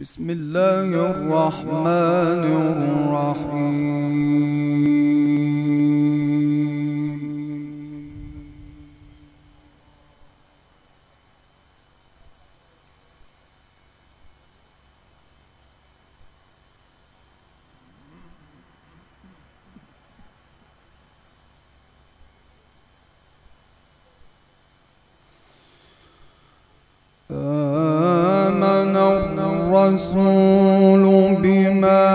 بسم الله الرحمن الرحيم. آمن الرسول بما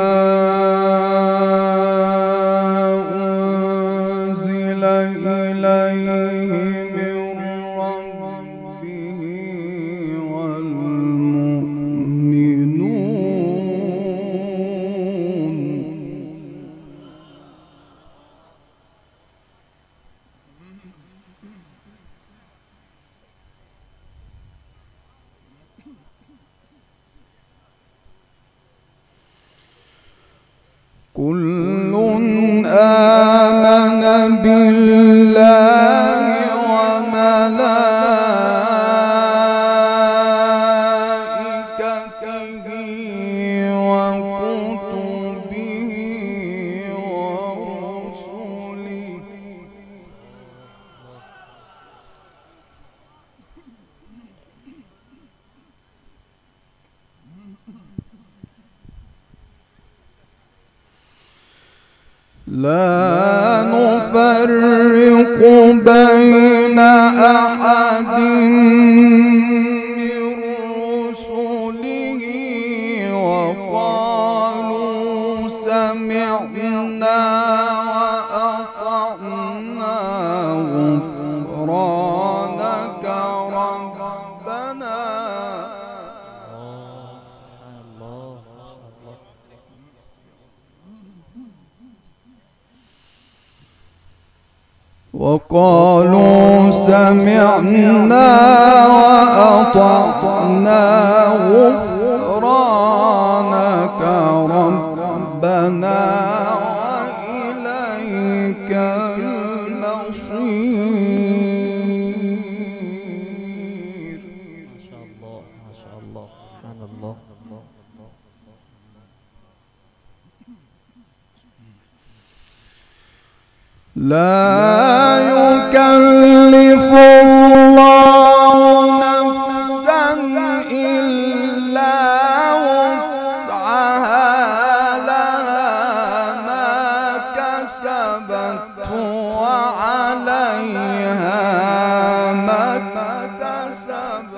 أنزل إليه من ربه والمؤمنون كل آمن بالله وملائكته وكتبه ورسله لا نفرق بين أحد من رسله وقالوا سمعنا وأطعنا غفرانك ربنا. وقالوا سمعنا وأطعنا غفرانك ربنا وإليك المصير. ما شاء الله ما شاء الله سبحان الله. لا يكلف الله نفسا إلا وسعها لها ما كسبت وعليها ما اكتسبت.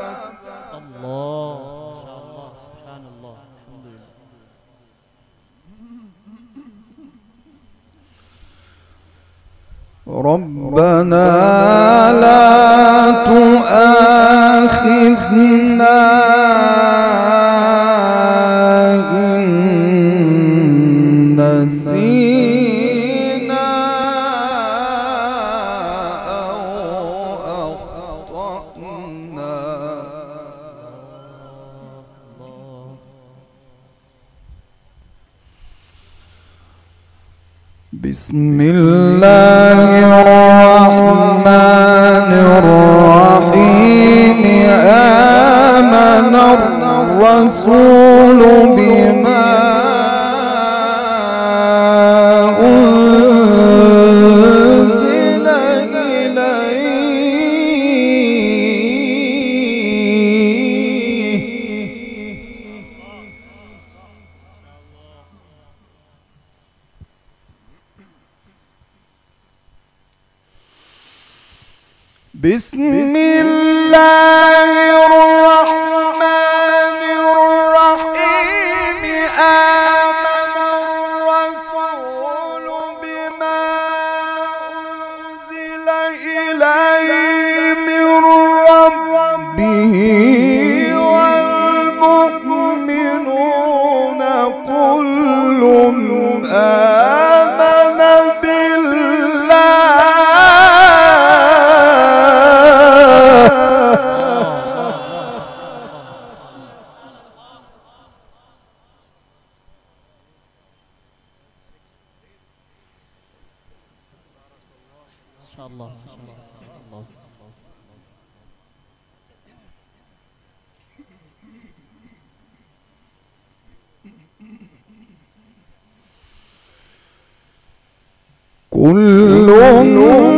الله ما شاء الله سبحان الله الحمد لله. ربنا لا تؤاخذنا إن نسينا أو أخطأنا. بسم الله الرحمن الرحيم. آمن الرسول بما أنزل إليه بسم الله الرحمن الرحيم. آمن الرسول بما أنزل إليه من ربه والمؤمنون كل آمن شاء الله ما شاء الله. كل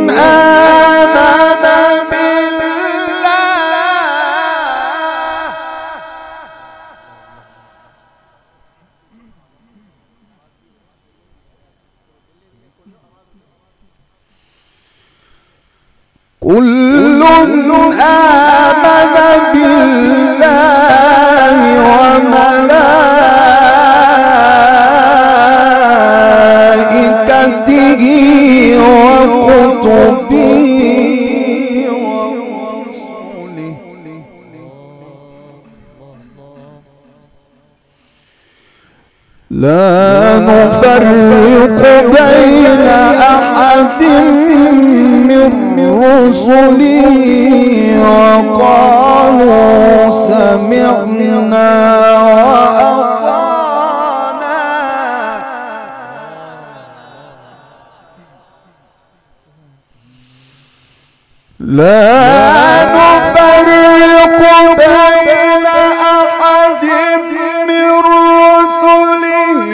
آمن بالله كل آمن بالله وملائكته وكتبه ورسله لا نفرق بين أحد من رسله وقالوا سمعنا وأطعنا لا نفرق بين أحد من رسله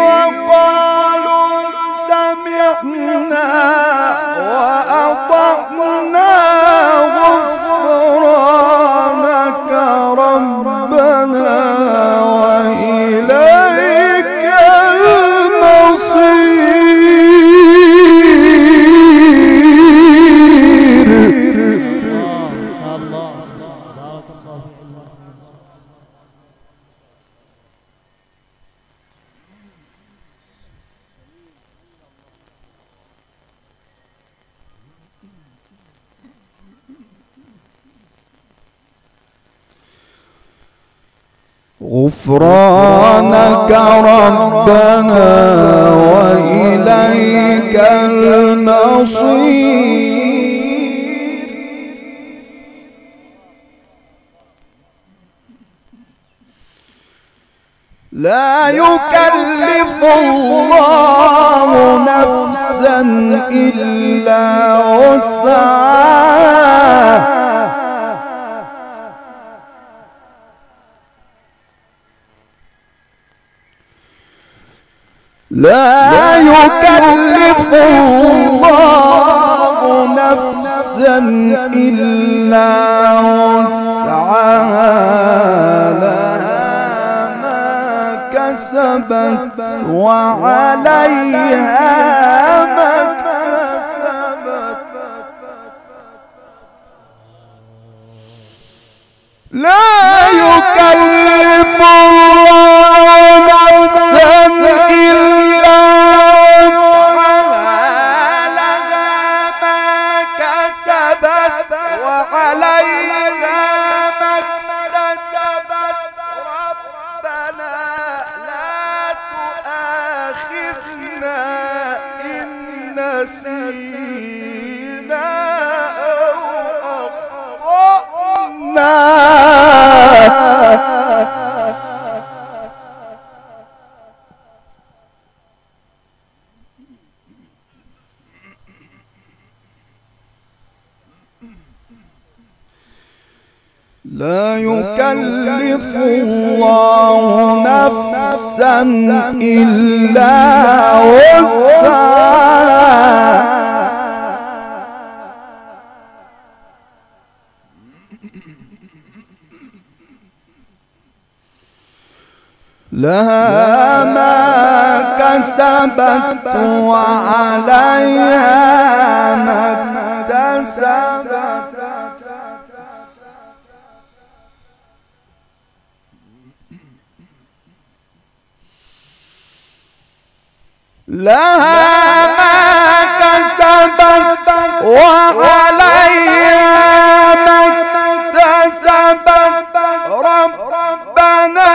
وقالوا سمعنا وأطعنا غفرانك ربنا وإليك غفرانك ربنا وإليك المصير لا يكلف الله نفسا إلا وسعها لا يكلف الله نفسا إلا وسعها لها ما كسبت وعليها ما كسبت لا يكلف الله نفسا إلا وسعها لها ما كسبت وعليها ما اكتسبت ربنا لا تؤاخذنا إن نسينا أو أخطأنا لا يكلف الله نفسا إلا وسعها لها ما كسبت وعليها ما اكتسبت لها ما كسبت وعليها ما اكتسبت ربنا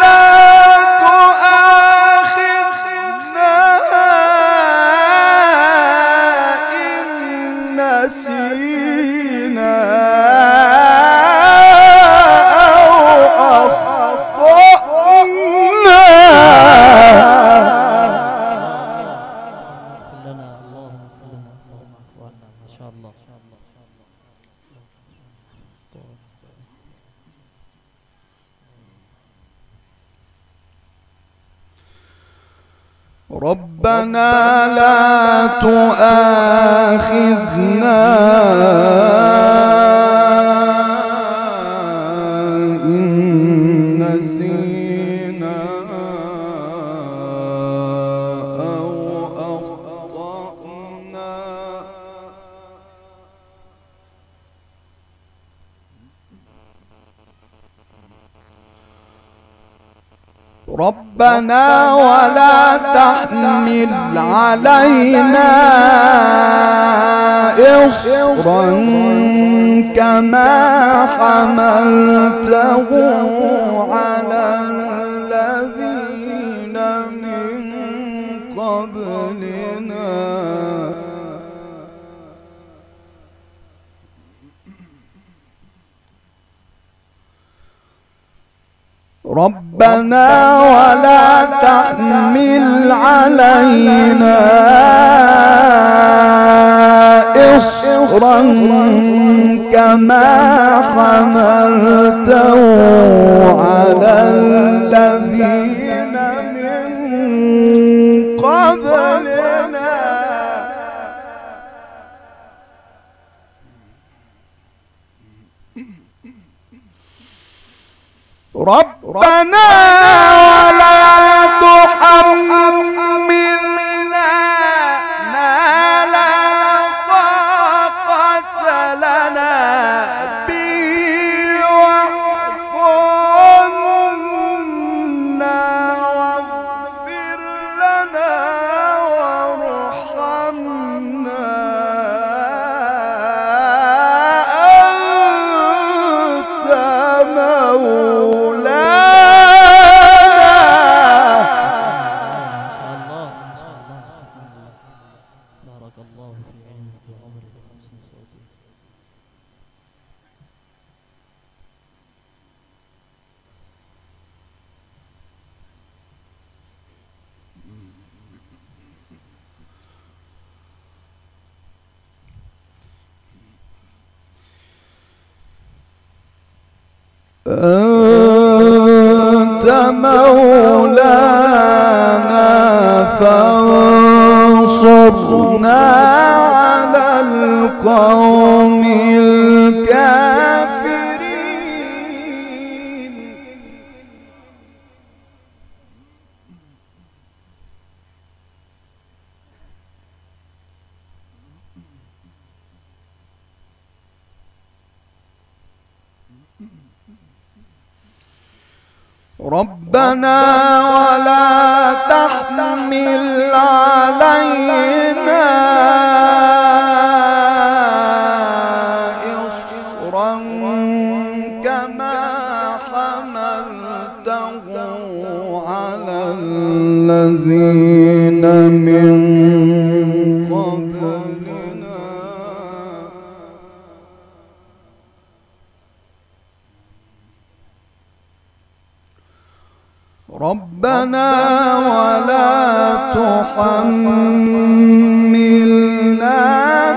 لا تؤاخذنا إن نسينا أو أخطأنا لنا اللهم اغفر لنا اللهم اعف عنا ربنا لا تؤاخذنا إن نسينا أو أخطأنا ربنا ولا تحمل علينا إصرا كما حملته على الذين من قبلنا ربنا ولا تحمل علينا إصرا كما حملته على الذين من قبلنا ربنا ولا تحملنا ما لا طاقة لنا به واعف عنا واغفر لنا وارحمنا أنت بارك الله في علمك وعمرك وحسن صوتك. أنت مولانا فانصرنا على القوم الكافرين ربنا ولا تحمل علينا إصرا كما حملته على الذين من قبلنا ربنا ولا تحملنا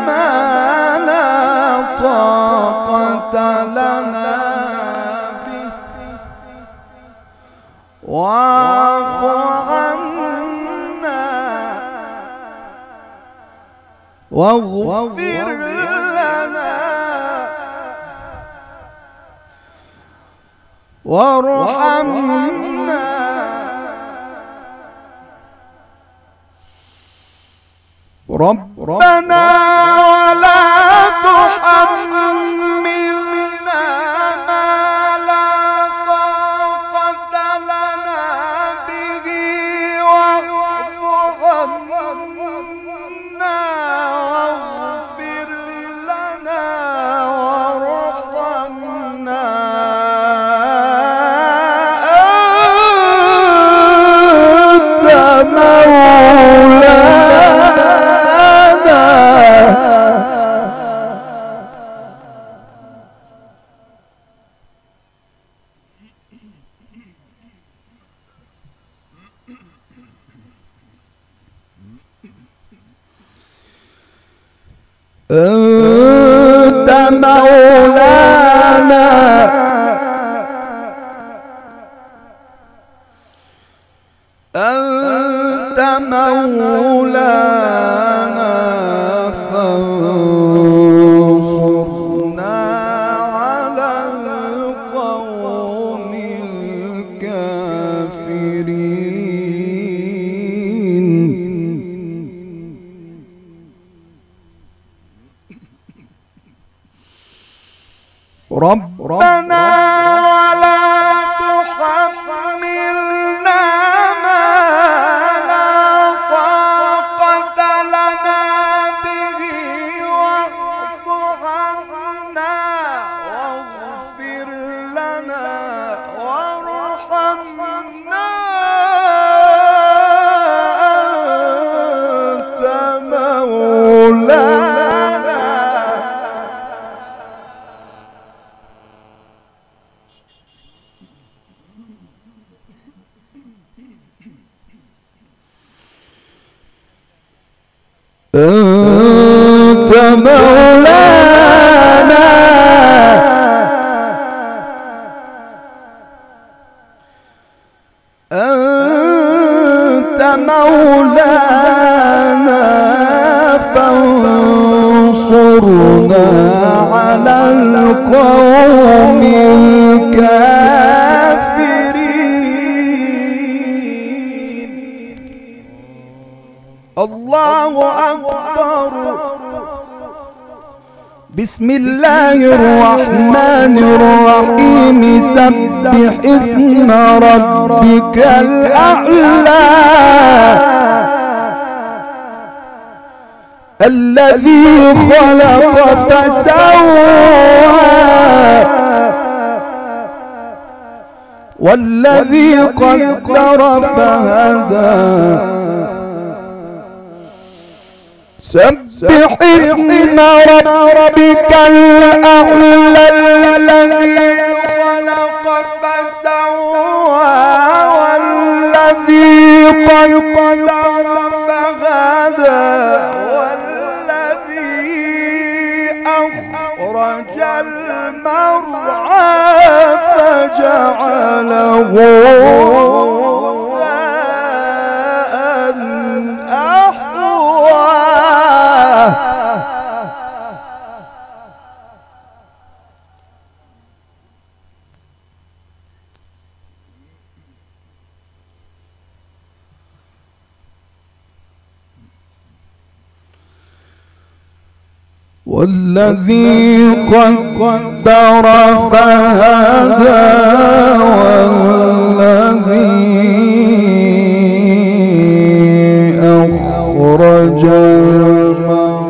ما لا طاقة لنا به واعف عنا واغفر لنا وارحمنا ربنا ولا تحملنا ما لا طاقة لنا به واعف عنا واغفر لنا وارحمنا أنت مولانا أنت مولانا أنت مولانا فانصرنا على القوم الكافرين. ربنا ولا تحملنا ما لا طاقة لنا به واعف عنا واغفر لنا وارحمنا أنت مولانا. أنت مولانا أنت مولانا فانصرنا على القوم الكافرين. الله أكبر. بسم الله الرحمن الرحيم. سبح اسم ربك الأعلى الذي خلق فسوى والذي قدر فهدى. سبح اسم ربك الأعلى الذي خلق فسوى والذي قدر فهدى والذي أخرج المرعى فجعله غثاء أحوى. والذي قدر فهدى والذي أخرج المرعى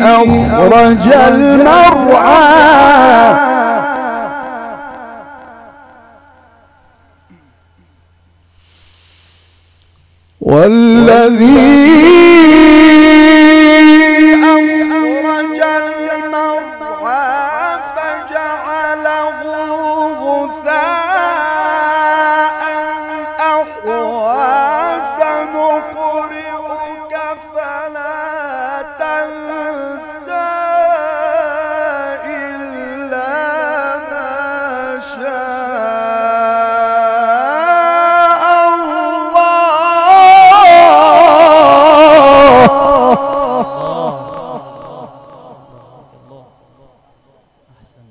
أخرج المرعى والذي أخرج المرعى فجعله غثاء أحوى. سنقرئك فلا تنسى إلا ما شاء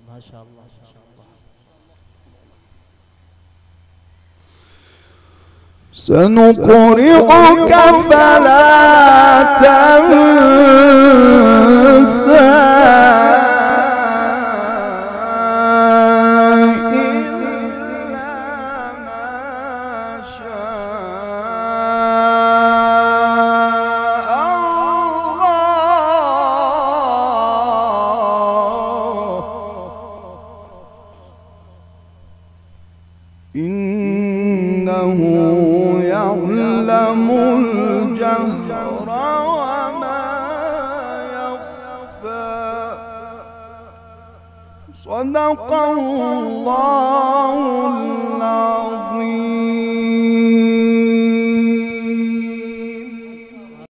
ما شاء الله ما شاء الله. سنقرئك فلا تنسى إلا ما شاء الله. إنه يعلم الجهر وما يخفى. صدق الله العظيم.